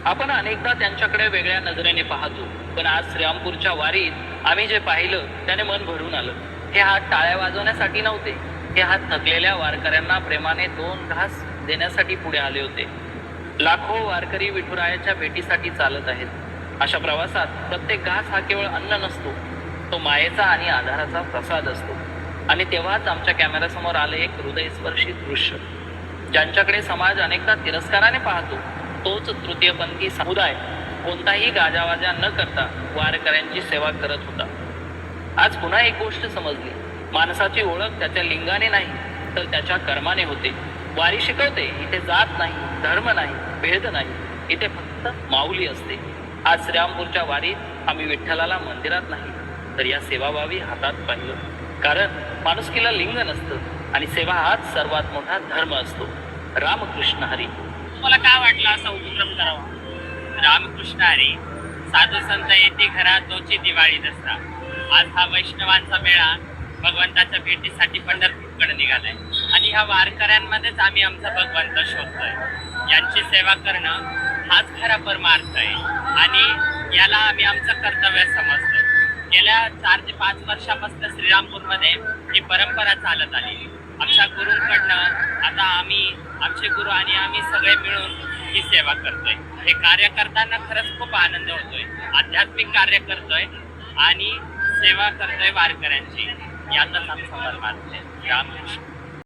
आपण अनेकदा त्यांच्याकडे वेगळ्या नजरेने पाहतो, पण आज श्रीरामपूरच्या वारीत आम्ही जे पाहिलं त्याने मन भरून आलं. हे हात टाळ्या वाजवण्यासाठी नव्हते, हे हात थकलेल्या वारकऱ्यांना प्रेमाने 2 घास देण्यासाठी पुढे आले होते. लाखो वारकरी विठुरायाच्या भेटीसाठी चालत आहेत. अशा प्रवासात प्रत्येक घास हा केवळ अन्न नसतो, तो मायेचा आणि आधाराचा प्रसाद असतो. आणि तेव्हाच आमच्या कॅमेऱ्यासमोर आले एक हृदयस्पर्शी दृश्य. ज्यांच्याकडे समाज अनेकदा तिरस्काराने पाहतो, तोच तृतीयपंथी समुदाय कोणताही गाजावाजा न करता वारकऱ्यांची सेवा करत होता. आज पुन्हा एक गोष्ट समजली, माणसाची ओळख त्याच्या लिंगाने नाही तर त्याच्या कर्माने होते. वारी शिकवते, इथे जात नाही, धर्म नाही, भेद नाही, इथे फक्त माऊली असते. आज श्रीरामपूरच्या वारीत आम्ही विठ्ठलाला मंदिरात नाही तर या सेवाभावी हातात पाहिलं. कारण माणुसकीला लिंग नसतं आणि सेवा हाच सर्वात मोठा धर्म असतो. रामकृष्ण हरी. मला काय वाटलं असा उपक्रम करावा? रामकृष्ण हरी. साधू संत येते घरात तोची दिवाळी दसरा. आज हा वैष्णवांचा मेळा भगवंताच्या भेटीसाठी पंढरपूरकडे निघालाय आणि ह्या वारकऱ्यांमध्येच आम्ही आमचा भगवंत शोधतोय. यांची सेवा करणं हाच खरा परमार्थ आहे आणि याला आम्ही आमचं कर्तव्य समजतो. गेल्या 4 ते 5 वर्षापासून श्रीरामपूरमध्ये ही परंपरा चालत आली. आमच्या गुरूंकडनं आता आमचे गुरु आणि आम्ही सगळे मिळून ही सेवा करतोय. हे कार्य करताना खरंच खूप आनंद होतोय. आध्यात्मिक कार्य करतोय आणि सेवा करतोय वारकऱ्यांची. यातच आमचा परमार्थ आहे. रामकृष्ण.